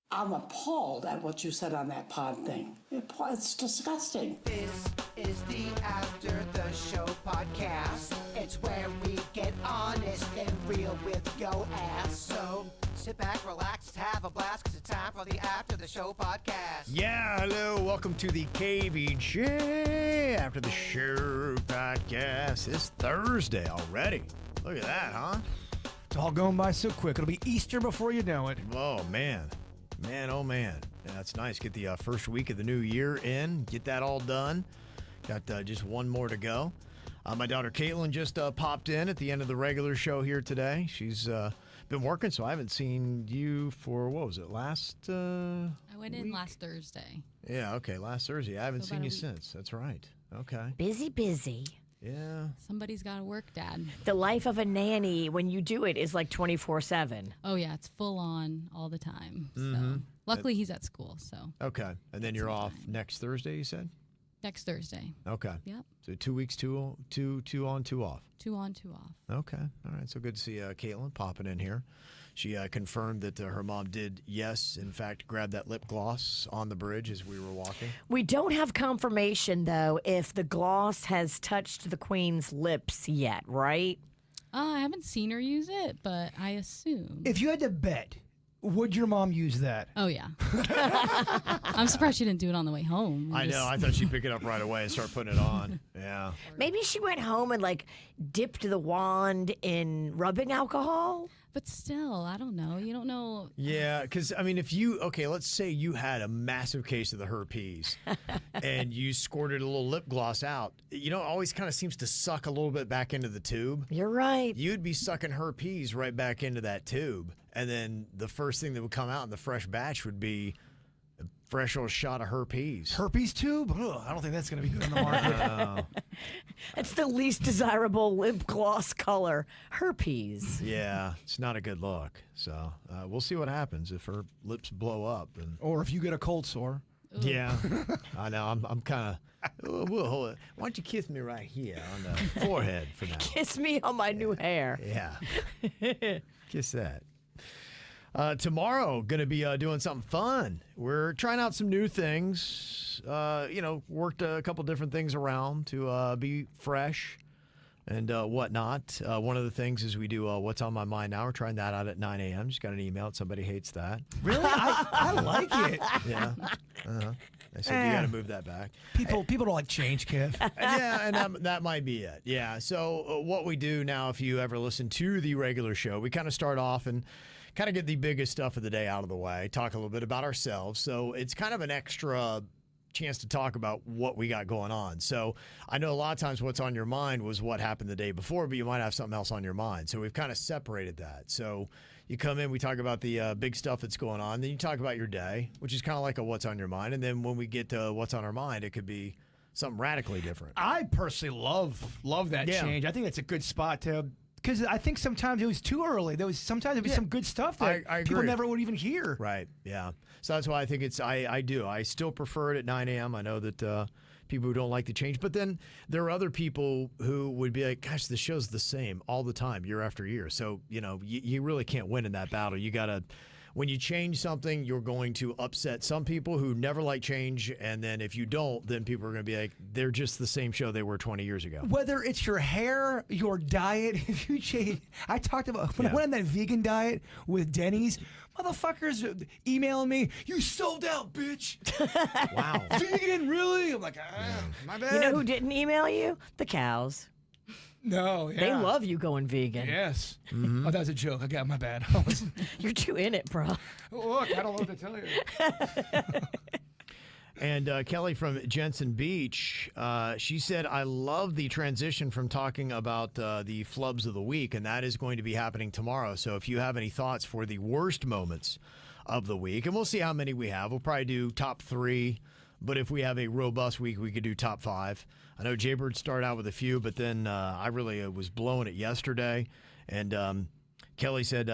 I'm appalled at what you said on that pod thing. It's disgusting. This is the After the Show podcast. It's where we get honest and real with yo ass. So sit back, relax, have a blast, because it's time for the After the Show podcast. Yeah, hello. Welcome to the KVJ After the Show podcast. It's Thursday already. Look at that, huh? It's all going by so quick. It'll be Easter before you know it. Oh, man. Man, oh, man. Yeah, it's nice. Get the first week of the new year in. Get that all done. Got just one more to go. My daughter Caitlin just popped in at the end of the regular show here today. She's been working, so I haven't seen you for, what was it, last I went in week? last Thursday. Yeah, okay, last Thursday. I haven't So seen about you a week. since. That's right. Okay. Busy. Yeah. Somebody's got to work, Dad. The life of a nanny when you do it is like 24/7. Oh, yeah, it's full on all the time. Mm-hmm. So luckily he's at school, so Okay. And then you're off next Thursday, you said? next Thursday. Okay. Yep. So 2 weeks, two on, 2 off. 2 on, 2 off. Okay. All right. So good to see Caitlin popping in here. She confirmed that her mom did, yes, in fact, grab that lip gloss on the bridge as we were walking. We don't have confirmation, though, if the gloss has touched the queen's lips yet, right? I haven't seen her use it, but I assume. If you had to bet, would your mom use that? Oh, yeah. I'm surprised she didn't do it on the way home. I know. I thought she'd pick it up right away and start putting it on. Yeah. Maybe she went home and, like, dipped the wand in rubbing alcohol? But still, I don't know. You don't know. Yeah, because, I mean, let's say you had a massive case of the herpes and you squirted a little lip gloss out. You know, it always kind of seems to suck a little bit back into the tube. You're right. You'd be sucking herpes right back into that tube. And then the first thing that would come out in the fresh batch would be a fresh old shot of herpes. Herpes tube? Ugh, I don't think that's going to be good on the market. It's the least desirable lip gloss color. Herpes. Yeah, it's not a good look. So we'll see what happens if her lips blow up. And Or if you get a cold sore. yeah, I know. I'm kind of. Why don't you kiss me right here on the forehead for now? Kiss me on my new hair. Yeah, kiss that. Tomorrow, going to be doing something fun. We're trying out some new things. Worked a couple different things around to be fresh and whatnot. One of the things is we do What's on My Mind Now. We're trying that out at 9 a.m. Just got an email. Somebody hates that. Really? I like it. Yeah. I said, you got to move that back. People don't like change, Kev. Yeah, and that might be it. Yeah. So what we do now, if you ever listen to the regular show, we kind of start off and kind of get the biggest stuff of the day out of the way, talk a little bit about ourselves. So it's kind of an extra chance to talk about what we got going on. So I know a lot of times what's on your mind was what happened the day before, but you might have something else on your mind. So we've kind of separated that. So you come in, we talk about the big stuff that's going on. Then you talk about your day, which is kind of like a what's on your mind. And then when we get to what's on our mind, it could be something radically different. I personally love that change. I think that's a good spot to, because I think sometimes it was too early. Sometimes there'd be some good stuff that I people agree. never would even hear. Right. Yeah. So that's why I think I do. I still prefer it at 9 a.m. I know that people who don't like the change, but then there are other people who would be like, gosh, the show's the same all the time, year after year. So, you really can't win in that battle. You got to, when you change something, you're going to upset some people who never like change. And then if you don't, then people are going to be like, they're just the same show they were 20 years ago. Whether it's your hair, your diet, if you change. I talked about, when I went on that vegan diet with Denny's, motherfuckers emailing me, you sold out, bitch. Wow. Vegan, really? I'm like, my bad. You know who didn't email you? The cows. No, yeah. They love you going vegan. Yes. Oh, that was a joke. I got my bad. You're too in it, bro. Look, I don't know what to tell you. And Kelly from Jensen Beach, she said, I love the transition from talking about the flubs of the week, and that is going to be happening tomorrow. So if you have any thoughts for the worst moments of the week, and we'll see how many we have. We'll probably do top 3, but if we have a robust week, we could do top 5. I know Jaybird started out with a few, but then I really was blowing it yesterday. And Kelly said,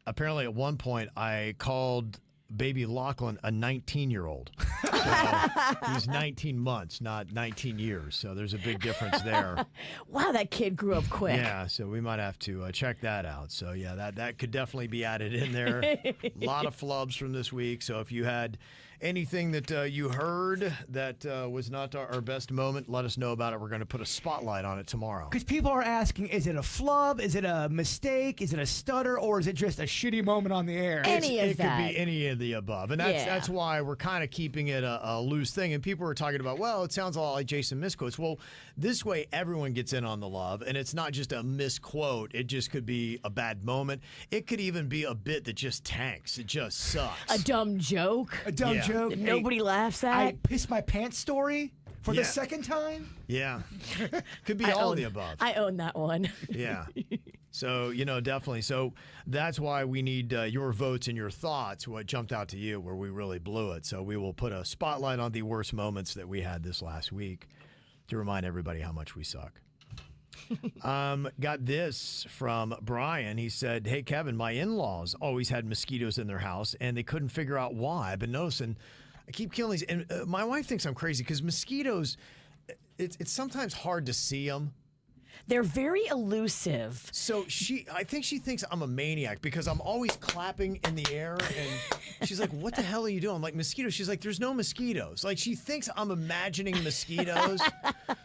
apparently at one point I called baby Lachlan a 19-year-old. So he's 19 months, not 19 years. So there's a big difference there. Wow, that kid grew up quick. Yeah, so we might have to check that out. So yeah, that could definitely be added in there. A lot of flubs from this week. So if you had anything that you heard that was not our best moment, let us know about it. We're going to put a spotlight on it tomorrow. Because people are asking, is it a flub? Is it a mistake? Is it a stutter? Or is it just a shitty moment on the air? It could be any of the above. And that's why we're kind of keeping it a loose thing. And people are talking about, well, it sounds a lot like Jason misquotes. Well, this way everyone gets in on the love. And it's not just a misquote. It just could be a bad moment. It could even be a bit that just tanks. It just sucks. A dumb joke. A dumb joke. That nobody laughs at. I pissed my pants story for the second time. Yeah. Could be all of the above. I own that one. Yeah. So, definitely. So that's why we need your votes and your thoughts, what jumped out to you, where we really blew it. So we will put a spotlight on the worst moments that we had this last week to remind everybody how much we suck. Got this from Brian. He said, hey, Kevin, my in-laws always had mosquitoes in their house, and they couldn't figure out why. I've been noticing I keep killing these. And my wife thinks I'm crazy because mosquitoes, it's sometimes hard to see them. They're very elusive. So I think she thinks I'm a maniac because I'm always clapping in the air, and she's like, what the hell are you doing? I'm like, mosquitoes. She's like, there's no mosquitoes. Like, she thinks I'm imagining mosquitoes.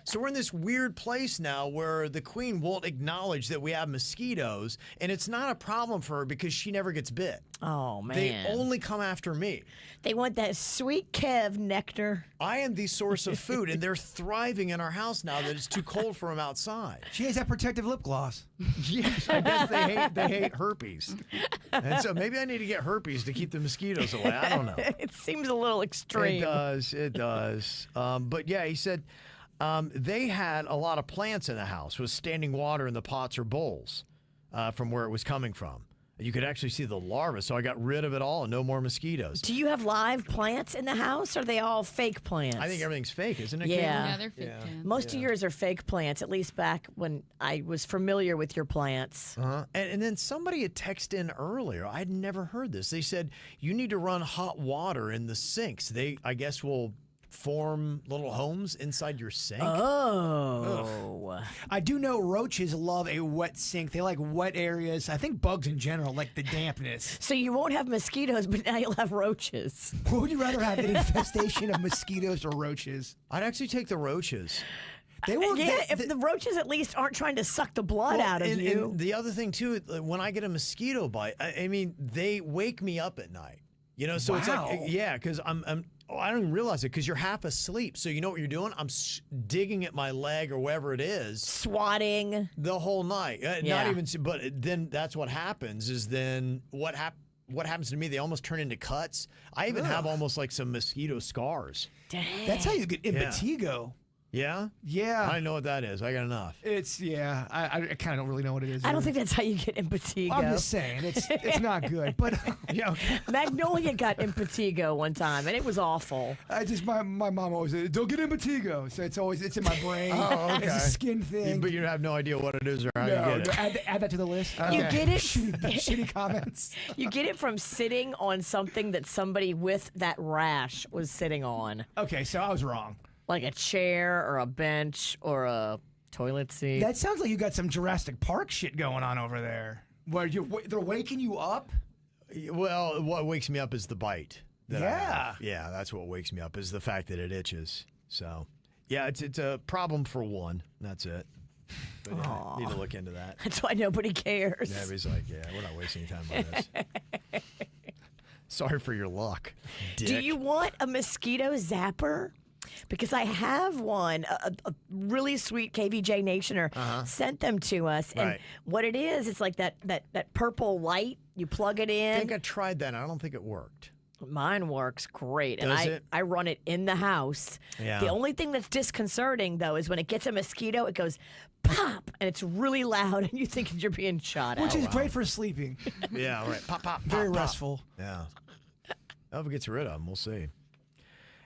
So we're in this weird place now where the queen won't acknowledge that we have mosquitoes, and it's not a problem for her because she never gets bit. Oh, man. They only come after me. They want that sweet Kev nectar. I am the source of food, and they're thriving in our house now that it's too cold for them outside. She has that protective lip gloss. Yes, I guess they hate herpes. And so maybe I need to get herpes to keep the mosquitoes away. I don't know. It seems a little extreme. It does. But yeah, he said they had a lot of plants in the house with standing water in the pots or bowls from where it was coming from. You could actually see the larvae, so I got rid of it all and no more mosquitoes. Do you have live plants in the house, or are they all fake plants? I think everything's fake, isn't it? Yeah. Yeah, they're fake plants. Most of yours are fake plants, at least back when I was familiar with your plants. And then somebody had texted in earlier. I'd never heard this. They said, you need to run hot water in the sinks. They, I guess, will form little homes inside your sink. Oh. I do know roaches love a wet sink. They like wet areas. I think bugs in general like the dampness. So you won't have mosquitoes, but now you'll have roaches. What would you rather have, an infestation of mosquitoes or roaches? I'd actually take the roaches. They will. If the roaches at least aren't trying to suck the blood out of you. And the other thing, too, when I get a mosquito bite, I mean, they wake me up at night. So it's like, yeah, because I don't even realize it because you're half asleep. So you know what you're doing? I'm digging at my leg or wherever it is. Swatting. The whole night. Not even, but then that's what happens is then what happens to me, they almost turn into cuts. I even have almost like some mosquito scars. Dang. That's how you get impetigo. Yeah? Yeah. I know what that is. I got enough. I kind of don't really know what it is. I don't think that's how you get impetigo. I'm just saying, it's not good. But yeah, okay. Magnolia got impetigo one time, and it was awful. My mom always said, don't get impetigo. So it's in my brain. Oh, okay. It's a skin thing. But you have no idea what it is or how you get it. Add that to the list. You get it. Shitty comments. You get it from sitting on something that somebody with that rash was sitting on. Okay, so I was wrong. Like a chair or a bench or a toilet seat. That sounds like you got some Jurassic Park shit going on over there. Where they're waking you up? Well, what wakes me up is the bite. That I Yeah. have. Yeah, that's what wakes me up is the fact that it itches. So, yeah, it's a problem for one. That's it. But yeah, need to look into that. That's why nobody cares. Yeah, he's like, yeah, we're not wasting time on this. Sorry for your luck, dick. Do you want a mosquito zapper? Because I have one, a really sweet KVJ Nationer sent them to us. And what it is, it's like that purple light. You plug it in. I think I tried that. I don't think it worked. Mine works great. Does and it? I run it in the house. Yeah. The only thing that's disconcerting, though, is when it gets a mosquito, it goes pop, and it's really loud, and you think you're being shot at. Which is great for sleeping. Yeah, right. Pop, pop, Very pop, pop. restful. Yeah. I hope it gets rid of them. We'll see.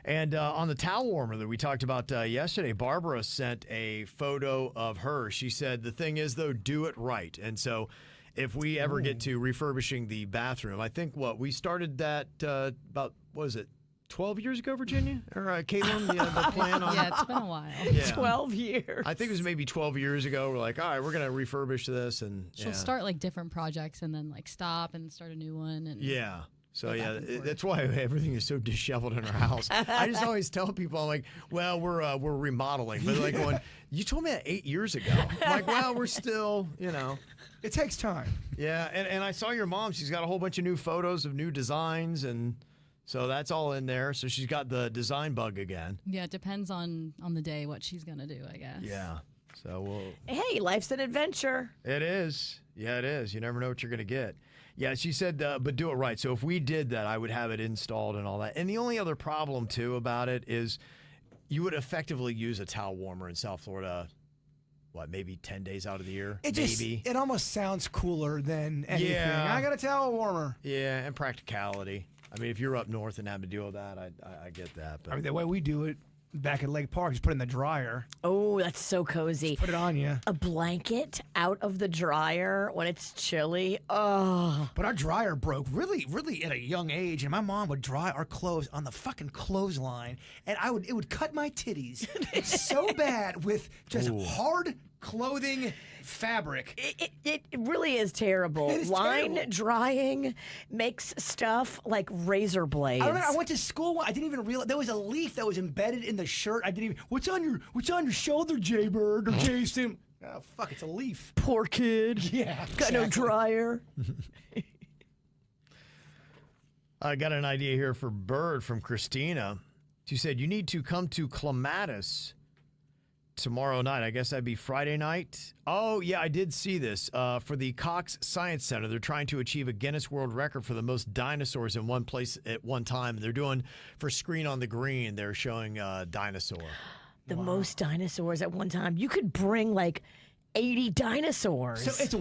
And on the towel warmer that we talked about yesterday, Barbara sent a photo of her. She said, the thing is, though, do it right. And so if we ever get to refurbishing the bathroom. I think we started that about, what is it, 12 years ago, Virginia? Or Caitlin, the plan on Yeah, it's been a while. Yeah. 12 years. I think it was maybe 12 years ago. We're like, all right, we're going to refurbish this. And She'll start like different projects and then like stop and start a new one. And yeah. So yeah, that's why everything is so disheveled in our house. I just always tell people, I'm like, well, we're remodeling, but like going, you told me that 8 years ago. I'm like, well, we're still, It takes time. Yeah, and I saw your mom. She's got a whole bunch of new photos of new designs, and so that's all in there. So she's got the design bug again. yeah, it depends on the day what she's gonna do, I guess. Yeah. So Hey, life's an adventure. it is. Yeah, it is. You never know what you're going to get. Yeah, she said, but do it right. So if we did that, I would have it installed and all that. And the only other problem, too, about it is you would effectively use a towel warmer in South Florida, maybe 10 days out of the year? It almost sounds cooler than anything. Yeah. I got a towel warmer. Yeah, and practicality. I mean, if you're up north and having to deal with that, I get that. But I mean, the way we do it back at Lake Park, just put it in the dryer. Oh, that's so cozy. Put it on you. A blanket out of the dryer when it's chilly. Oh. But our dryer broke really, really at a young age, and my mom would dry our clothes on the fucking clothesline, and it would cut my titties so bad with just hard clothing fabric. It really is terrible. It is Line terrible. drying makes stuff like razor blades. I remember I went to school. I didn't even realize there was a leaf that was embedded in the shirt. I didn't even. What's on your shoulder, Jaybird or Jason? Oh fuck! It's a leaf. Poor kid. Yeah. Got no exactly. dryer. I got an idea here for Bird from Christina. She said, you need to come to Clematis tomorrow night. I guess that'd be Friday night. Oh, yeah, I did see this. For the Cox Science Center, they're trying to achieve a Guinness World Record for the most dinosaurs in one place at one time. They're doing, for Screen on the Green, they're showing dinosaur. The most dinosaurs at one time. You could bring like 80 dinosaurs. So it's a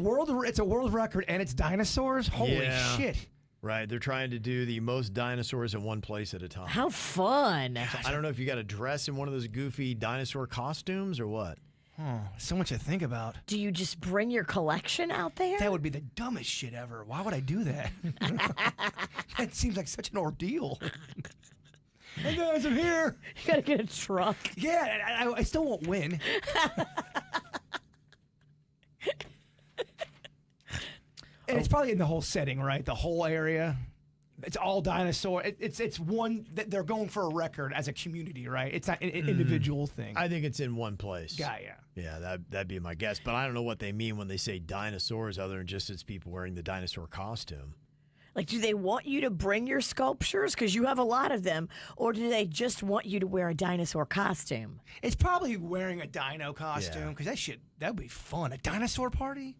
world record, and it's dinosaurs. Holy Yeah. shit! Right, they're trying to do the most dinosaurs in one place at a time. How fun. I don't know if you got to dress in one of those goofy dinosaur costumes or what. Oh, so much to think about. Do you just bring your collection out there? That would be the dumbest shit ever. Why would I do that? That seems like such an ordeal. Hey guys, I'm here. You gotta get a truck. Yeah, I still won't win. And it's probably in the whole setting, right? The whole area. It's all dinosaur. It's one that they're going for a record as a community, right? It's not an individual thing. I think it's in one place. Yeah. Yeah, that'd be my guess. But I don't know what they mean when they say dinosaurs other than just it's people wearing the dinosaur costume. Like, do they want you to bring your sculptures? Because you have a lot of them. Or do they just want you to wear a dinosaur costume? It's probably wearing a dino costume Yeah. because that'd be fun. A dinosaur party?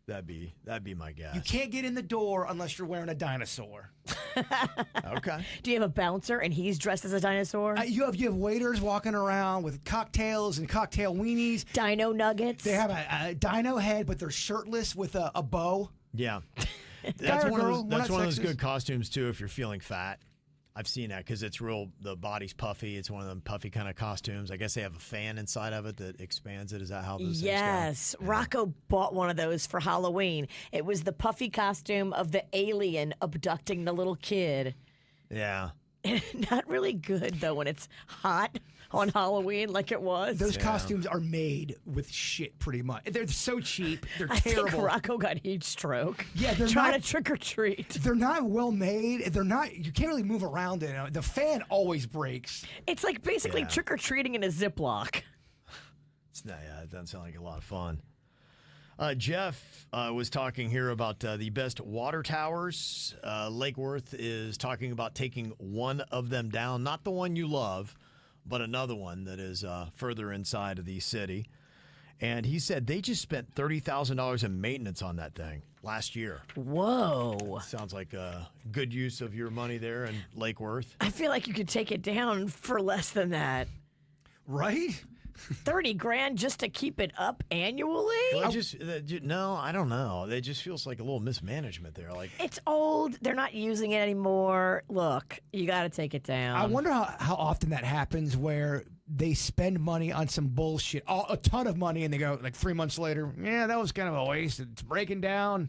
That'd be my guess. You can't get in the door unless you're wearing a dinosaur. Okay. Do you have a bouncer and he's dressed as a dinosaur? You have waiters walking around with cocktails and cocktail weenies. Dino nuggets? They have a dino head, but they're shirtless with a bow. Yeah. Guy That's or one of girl, those. we're That's not one of those sexist. good costumes too. If you're feeling fat, I've seen that because it's real. The body's puffy. It's one of them puffy kind of costumes. I guess they have a fan inside of it that expands it. Is that how those Yes. Rocco bought one of those for Halloween. It was the puffy costume of the alien abducting the little kid. things go? Yeah. Not really good, though, when it's hot on Halloween like it was. Those costumes are made with shit, pretty much. They're so cheap. They're I terrible. think Rocco got heat stroke. Yeah, they're trying not- to trick or treat. They're not well made. They're not. You can't really move around in them. The fan always breaks. It's like basically Yeah. trick or treating in a Ziploc. Yeah, it doesn't sound like a lot of fun. Jeff was talking here about the best water towers. Lake Worth is talking about taking one of them down, not the one you love, but another one that is further inside of the city. And he said they just spent $30,000 in maintenance on that thing last year. Whoa. Sounds like a good use of your money there in Lake Worth. I feel like you could take it down for less than that. Right? 30 grand just to keep it up annually? Well, no, I don't know. It just feels like a little mismanagement there. Like, It's old. They're not using it anymore. Look, you got to take it down. I wonder how often that happens where they spend money on some bullshit, a ton of money, and they go like 3 months later, yeah, that was kind of a waste. It's breaking down.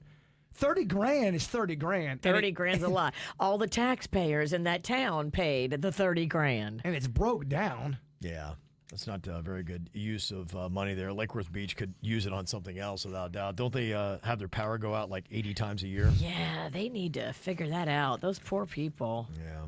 30 grand is 30 grand. 30 grand's a lot. All the taxpayers in that town paid the 30 grand. And it's broke down. Yeah. That's not a very good use of money there. Lake Worth Beach could use it on something else without doubt. Don't they have their power go out like 80 times a year? Yeah, they need to figure that out. Those poor people. Yeah.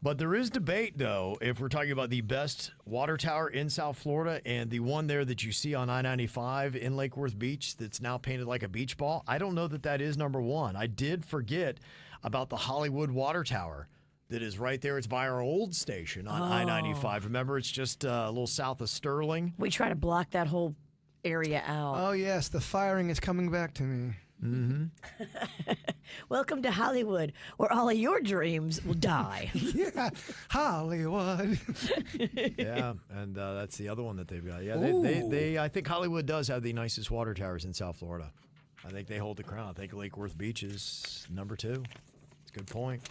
But there is debate, though, if we're talking about the best water tower in South Florida and the one there that you see on I-95 in Lake Worth Beach that's now painted like a beach ball. I don't know that that is number one. I did forget about the Hollywood Water Tower that is right there. It's by our old station on I-95. Remember, it's just a little south of Sterling. We try to block that whole area out. Oh, yes, the firing is coming back to me. Mm-hmm. Welcome to Hollywood, where all of your dreams will die. Yeah, Hollywood. Yeah, and that's the other one that they've got. Yeah, they I think Hollywood does have the nicest water towers in South Florida. I think they hold the crown. I think Lake Worth Beach is number 2. It's a good point.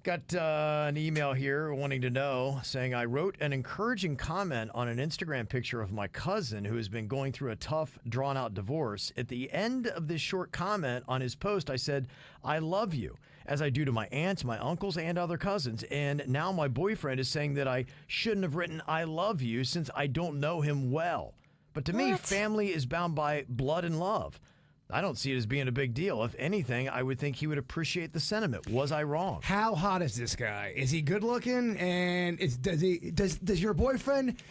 Got an email here wanting to know, saying, I wrote an encouraging comment on an Instagram picture of my cousin who has been going through a tough, drawn-out divorce. At the end of this short comment on his post, I said, I love you, as I do to my aunts, my uncles, and other cousins. And now my boyfriend is saying that I shouldn't have written I love you since I don't know him well. But to me, family is bound by blood and love. I don't see it as being a big deal. If anything, I would think he would appreciate the sentiment. Was I wrong? How hot is this guy? Is he good looking? And does your boyfriend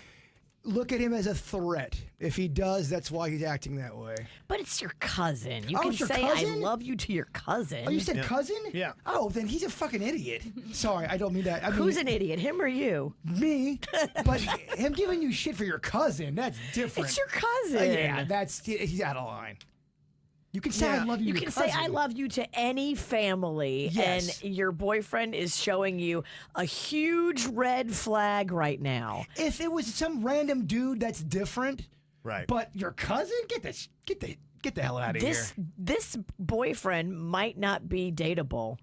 look at him as a threat? If he does, that's why he's acting that way. But it's your cousin. You Oh, can it's your say cousin? I love you to your cousin. Oh, you said cousin? Yeah. Oh, then he's a fucking idiot. Sorry, I don't mean that. I mean, Who's an idiot, him or you? me? But him giving you shit for your cousin, that's different. It's your cousin. Yeah, he's out of line. You can say I love you. You to can your say cousin. I love you to any family, Yes. and your boyfriend is showing you a huge red flag right now. If it was some random dude, that's different. Right. But your cousin, get the hell out of here. This boyfriend might not be dateable.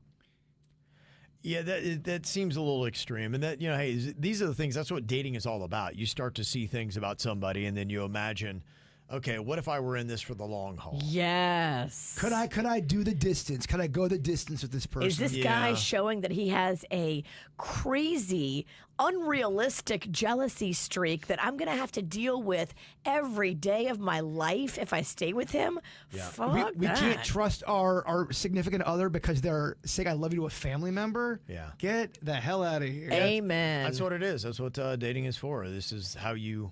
Yeah, that seems a little extreme. And that, hey, these are the things, that's what dating is all about. You start to see things about somebody and then you imagine, okay, what if I were in this for the long haul? Yes. Could I do the distance? Could I go the distance with this person? Is this guy showing that he has a crazy, unrealistic jealousy streak that I'm going to have to deal with every day of my life if I stay with him? Yeah. Fuck we that. can't trust our significant other because they're saying I love you to a family member? Yeah. Get the hell out of here. Amen. That's what it is. That's what dating is for. This is how you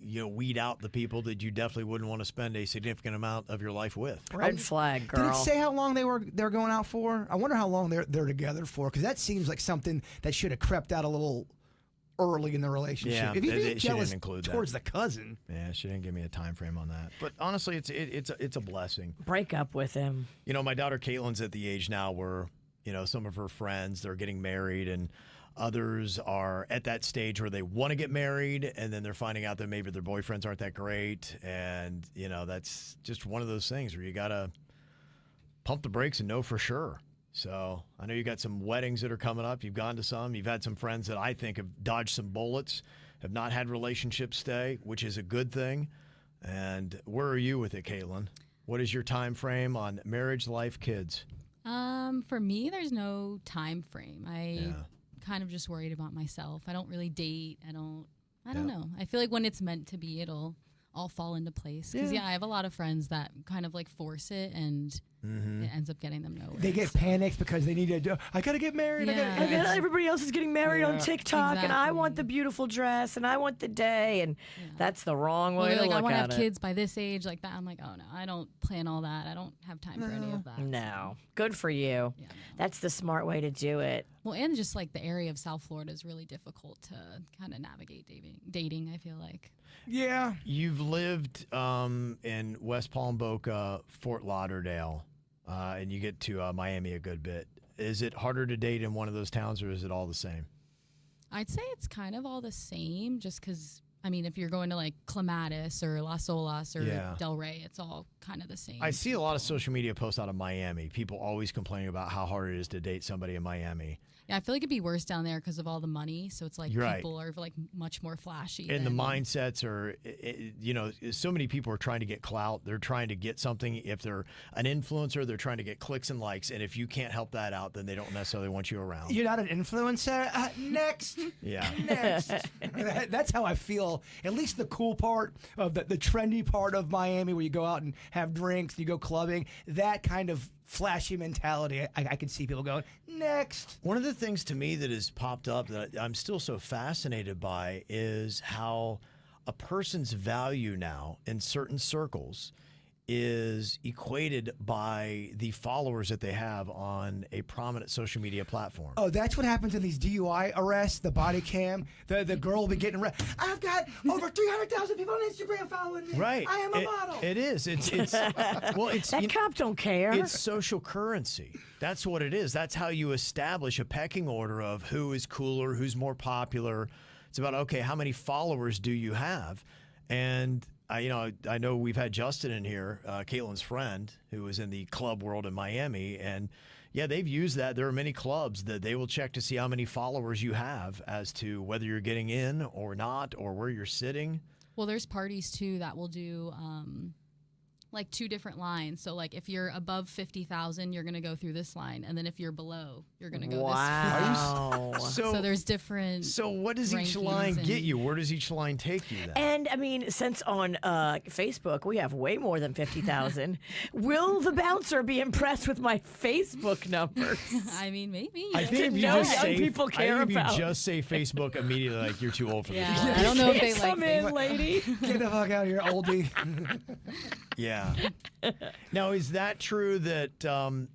weed out the people that you definitely wouldn't want to spend a significant amount of your life with. Red flag, girl. Did it say how long they're going out for? I wonder how long they're together for, because that seems like something that should have crept out a little early in the relationship. Yeah, if you she get didn't jealous include that. towards the cousin, Yeah, she didn't give me a time frame on that. But honestly, it's a blessing. Break up with him. My daughter Caitlin's at the age now where, some of her friends, they're getting married, and others are at that stage where they want to get married, and then they're finding out that maybe their boyfriends aren't that great. And, that's just one of those things where you got to pump the brakes and know for sure. So I know you got some weddings that are coming up. You've gone to some. You've had some friends that I think have dodged some bullets, have not had relationships stay, which is a good thing. And where are you with it, Caitlin? What is your time frame on marriage, life, kids? For me, there's no time frame. Kind of just worried about myself. I don't really date. I don't know. I feel like when it's meant to be, it'll all fall into place. Because I have a lot of friends that kind of like force it, and it ends up getting them nowhere. they get panicked because they need to do. I gotta get married. Yeah. And then everybody else is getting married on TikTok, and I Exactly. want the beautiful dress, and I want the day, and that's the wrong Well, way they're to like, I look want to at have it. kids by this age, like that. I'm like, oh no, I don't plan all that. I don't have time for any of that. No, good for you. Yeah, no. That's the smart way to do it. Well, and just like the area of South Florida is really difficult to kind of navigate dating. I feel like. Yeah. You've lived in West Palm, Boca, Fort Lauderdale, and you get to Miami a good bit. Is it harder to date in one of those towns, or is it all the same? I'd say it's kind of all the same, just because I mean, if you're going to like Clematis or Las Olas or Yeah. Del Rey, it's all kind of the same. I see a lot of social media posts out of Miami. People always complaining about how hard it is to date somebody in Miami. Yeah, I feel like it'd be worse down there because of all the money. So it's like You're right. people are like much more flashy. And the than- mindsets are, so many people are trying to get clout. They're trying to get something. If they're an influencer, they're trying to get clicks and likes. And if you can't help that out, then they don't necessarily want you around. You're not an influencer? Next. Yeah. Next. That's how I feel. At least the cool part of the trendy part of Miami where you go out and have drinks, you go clubbing, that kind of flashy mentality. I can see people going, next. One of the things to me that has popped up that I'm still so fascinated by is how a person's value now in certain circles is equated by the followers that they have on a prominent social media platform. Oh, that's what happens in these DUI arrests, the body cam. The girl will be getting arrested. I've got over 300,000 people on Instagram following me. Right. I am a model. It is. It's well, it's That cop don't care. It's social currency. That's what it is. That's how you establish a pecking order of who is cooler, who's more popular. It's about, okay, how many followers do you have? And I know we've had Justin in here, Caitlin's friend, who was in the club world in Miami, and yeah, they've used that. There are many clubs that they will check to see how many followers you have as to whether you're getting in or not, or where you're sitting. Well, there's parties too that will do like two different lines. So like if you're above 50,000, you're going to go through this line. And then if you're below, you're going to go this line. Wow. So there's different. So what does each rankings line and- get you? Where does each line take you then? And I mean, since on Facebook we have way more than 50,000, will the bouncer be impressed with my Facebook numbers? I mean, maybe. I think if you know just young say people care I think if about. you just say Facebook immediately, like you're too old for Yeah, this. I don't know if they like Come in, lady. Get the fuck out of here, oldie. Yeah. Now, is that true that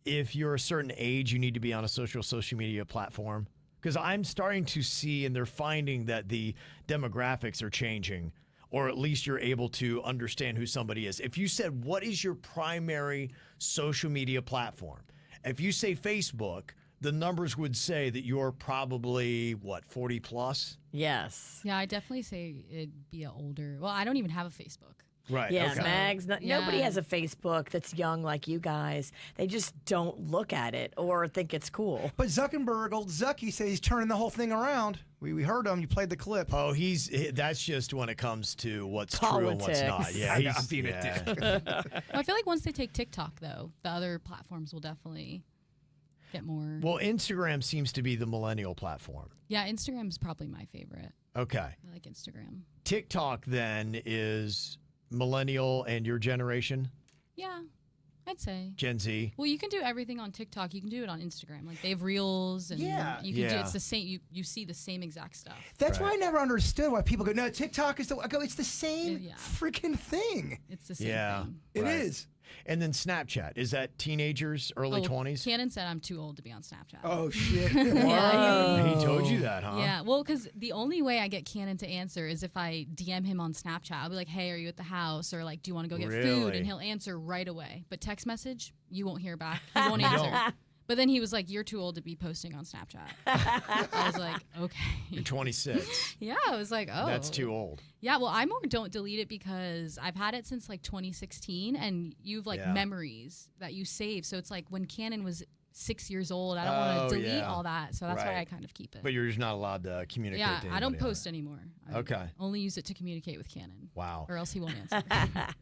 if you're a certain age, you need to be on a social media platform? Because I'm starting to see, and they're finding that the demographics are changing, or at least you're able to understand who somebody is. If you said, what is your primary social media platform? If you say Facebook, the numbers would say that you're probably, 40 plus? Yes. Yeah, I definitely say it'd be an older. Well, I don't even have a Facebook. Right. Yeah, okay. Mags. Nobody Yeah. has a Facebook that's young like you guys. They just don't look at it or think it's cool. But Zuckerberg, old Zucky, says he's turning the whole thing around. We heard him. You played the clip. Oh, that's just when it comes to what's true and what's not. Politics. Yeah, I know, he's I'm being a yeah. dick. Well, I feel like once they take TikTok, though, the other platforms will definitely get more. Well, Instagram seems to be the millennial platform. Yeah, Instagram's probably my favorite. Okay. I like Instagram. TikTok then is millennial and your generation, Yeah, I'd say. Gen Z. Well, you can do everything on TikTok. You can do it on Instagram. Like they have reels, and Yeah. you can do Yeah. it's the same. You see the same exact stuff. That's why I never understood why people go, no, TikTok is the. I go, it's the same Yeah. freaking thing. It's the same Yeah. thing. It Right. is. And then Snapchat. Is that teenagers, early 20s? Cannon said I'm too old to be on Snapchat. Oh, shit. Yeah, He told you that, huh? Yeah, well, because the only way I get Cannon to answer is if I DM him on Snapchat. I'll be like, hey, are you at the house? Or like, do you want to go get food? Really? And he'll answer right away. But text message, you won't hear back. He won't answer. But then he was like, you're too old to be posting on Snapchat. I was like, okay. You're 26. Yeah, I was like, oh. That's too old. Yeah, well, I more don't delete it because I've had it since like 2016, and you've like Yeah. memories that you save. So it's like when Cannon was 6 years old, I don't want Oh, to delete yeah. all that. So that's why Right. I kind of keep it. But you're just not allowed to communicate Yeah, to I don't anybody on post it. anymore. I Okay. only use it to communicate with Cannon. Wow. Or else he won't answer.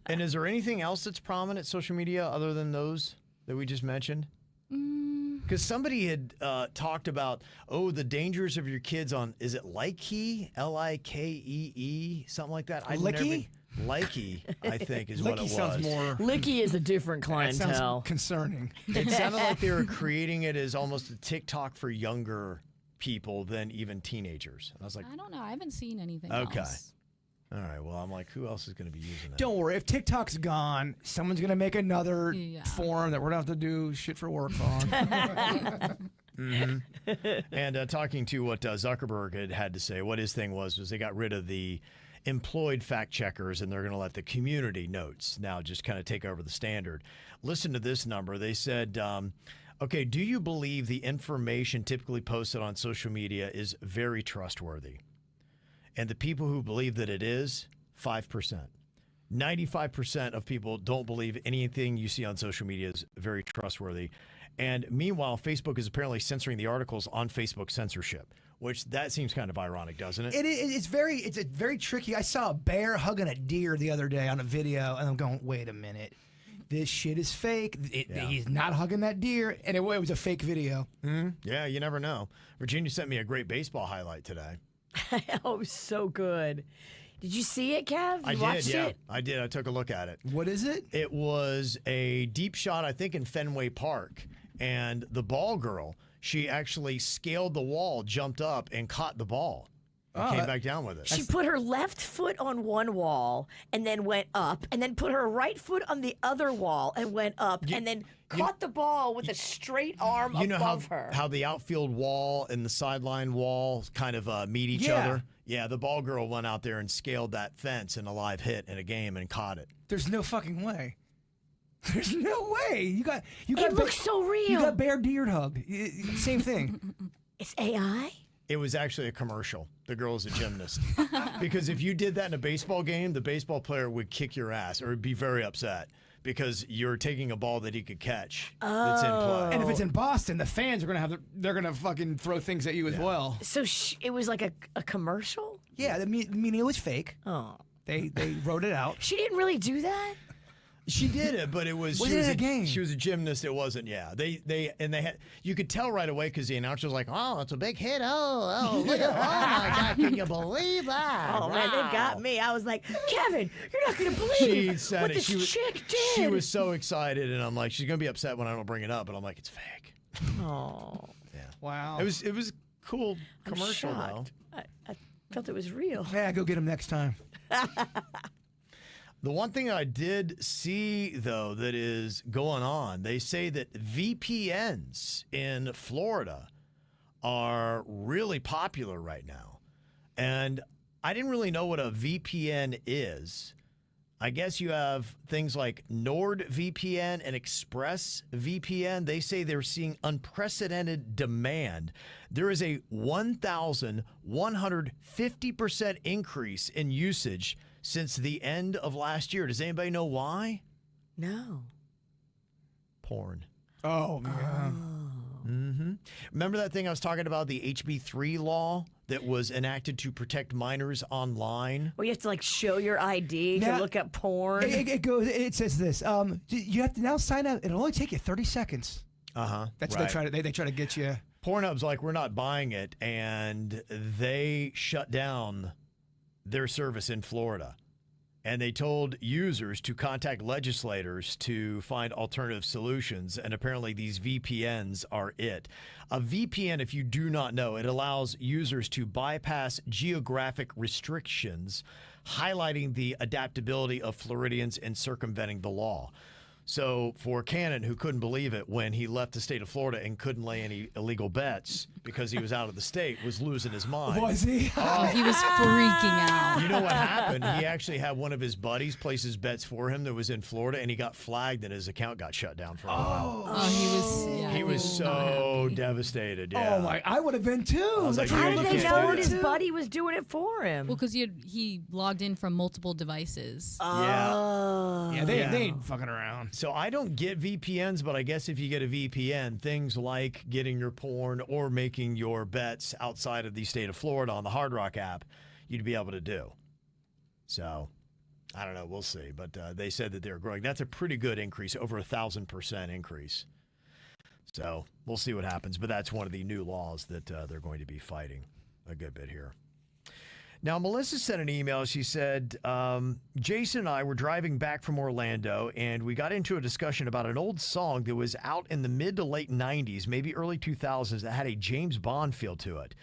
And is there anything else that's prominent social media other than those that we just mentioned? Because somebody had talked about, the dangers of your kids on, is it Likee? Likee? Something like that? Licky? Likey, I think, is what it Licky was. sounds more. Licky is a different That sounds clientele. concerning. It sounded like they were creating it as almost a TikTok for younger people than even teenagers. And I was like, I don't know. I haven't seen anything Okay. else. all right, well, I'm like, who else is going to be using that? Don't worry. If TikTok's gone, someone's going to make another Yeah. forum that we're going to have to do shit for work on. And talking to what Zuckerberg had to say, what his thing was they got rid of the employed fact checkers and they're going to let the community notes now just kind of take over the standard. Listen to this number. They said, okay, do you believe the information typically posted on social media is very trustworthy? And the people who believe that it is, 5%. 95% of people don't believe anything you see on social media is very trustworthy. And meanwhile, Facebook is apparently censoring the articles on Facebook censorship, which that seems kind of ironic, doesn't it? It's a very tricky. I saw a bear hugging a deer the other day on a video, and I'm going, wait a minute. This shit is fake. He's not hugging that deer, and it was a fake video. Yeah, you never know. Virginia sent me a great baseball highlight today. Oh, it was so good. Did you see it, Kev? You watched yeah. it? I did. I took a look at it. What is it? It was a deep shot, I think, in Fenway Park. And the ball girl, she actually scaled the wall, jumped up, and caught the ball. And came back down with it. She put her left foot on one wall and then went up, and then put her right foot on the other wall and went up, and then caught the ball with a straight arm above her. How the outfield wall and the sideline wall kind of meet each other? Yeah, the ball girl went out there and scaled that fence in a live hit in a game and caught it. There's no fucking way. There's no way. You got. It looks so real. You got bear deer hugged. Same thing. It's AI? It was actually a commercial. The girl is a gymnast. Because if you did that in a baseball game, the baseball player would kick your ass or be very upset because you're taking a ball that he could catch that's in play. And if it's in Boston, the fans are they're gonna fucking throw things at you as well. So it was like a commercial? Yeah, I mean it was fake. Oh. They wrote it out. She didn't really do that? She did it, but it was Was she it was a game? She was a gymnast. It wasn't. Yeah, they had. You could tell right away because the announcer was like, "Oh, it's a big hit! Oh, look at! Oh my God, can you believe that? Oh, man, they got me. I was like, Kevin, you're not going to believe She said what it. this chick did. She was so excited, and I'm like, she's gonna be upset when I don't bring it up. But I'm like, it's fake. Oh. Yeah. Wow. It was a cool I'm commercial though. shocked. I felt it was real. Yeah, go get him next time. The one thing I did see, though, that is going on, they say that VPNs in Florida are really popular right now. And I didn't really know what a VPN is. I guess you have things like NordVPN and ExpressVPN. They say they're seeing unprecedented demand. There is a 1,150% increase in usage since the end of last year. Does anybody know why? No. Porn. Oh, yeah. Remember that thing I was talking about, the HB3 law that was enacted to protect minors online? Well, you have to like show your ID Now- to look up porn. It says this. You have to now sign up. It'll only take you 30 seconds. That's right. they try to get you. Pornhub's like, we're not buying it, and they shut down their service in Florida. And they told users to contact legislators to find alternative solutions, and apparently these VPNs are it. A VPN, if you do not know, it allows users to bypass geographic restrictions, highlighting the adaptability of Floridians in circumventing the law. So for Cannon, who couldn't believe it when he left the state of Florida and couldn't lay any illegal bets because he was out of the state, was losing his mind. Was he? Oh, he was freaking out. You know what happened? He actually had one of his buddies place his bets for him that was in Florida, and he got flagged and his account got shut down for a while. Oh, He was so devastated. Yeah. Oh my! I would have been too. was like, How you did they can't know do that his that. buddy was doing it for him? Well, because he logged in from multiple devices. Oh. Yeah, they ain't fucking around. So I don't get VPNs, but I guess if you get a VPN, things like getting your porn or making your bets outside of the state of Florida on the Hard Rock app, you'd be able to do. So I don't know. We'll see. But they said that they're growing. That's a pretty good increase, over 1,000% increase. So we'll see what happens. But that's one of the new laws that they're going to be fighting a good bit here. Now, Melissa sent an email. She said, Jason and I were driving back from Orlando, and we got into a discussion about an old song that was out in the mid to late 90s, maybe early 2000s, that had a James Bond feel to it.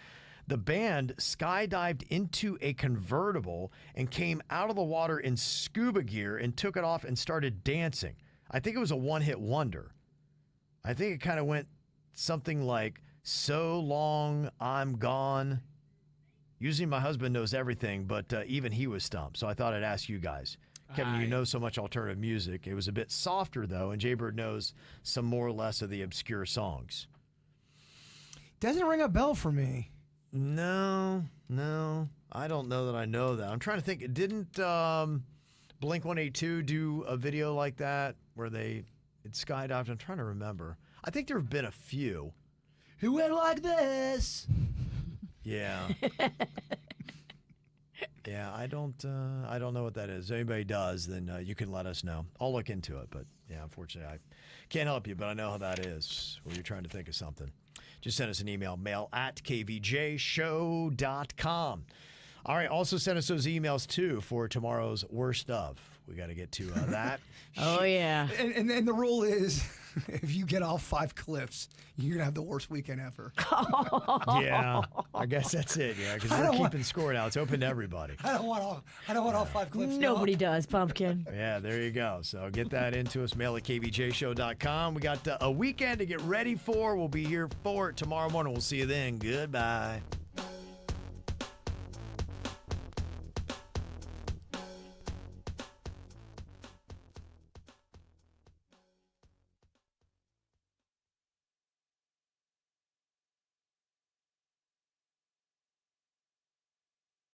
The band skydived into a convertible and came out of the water in scuba gear and took it off and started dancing. I think it was a one-hit wonder. I think it kind of went something like, "So long, I'm gone." Usually my husband knows everything, but even he was stumped. So I thought I'd ask you guys. Kevin, you know so much alternative music. It was a bit softer, though, and Jaybird knows some more or less of the obscure songs. Doesn't ring a bell for me. No. I don't know that I know that. I'm trying to think. Didn't Blink 182 do a video like that where it skydived? I'm trying to remember. I think there have been a few. Who went like this? Yeah. Yeah, I don't know what that is. If anybody does, then you can let us know. I'll look into it, but yeah, unfortunately, I can't help you, but I know how that is when you're trying to think of something. Just send us an email, mail@kvjshow.com. All right, also send us those emails, too, for tomorrow's Worst Of. We got to get to that. Oh, yeah. And the rule is, if you get all 5 clips, you're going to have the worst weekend ever. Yeah, I guess that's it, yeah, because we're keeping score now. It's open to everybody. I don't want all 5 clips. Nobody does, Pumpkin. Yeah, there you go. So get that into us, mail at kvjshow.com. We got a weekend to get ready for. We'll be here for it tomorrow morning. We'll see you then. Goodbye.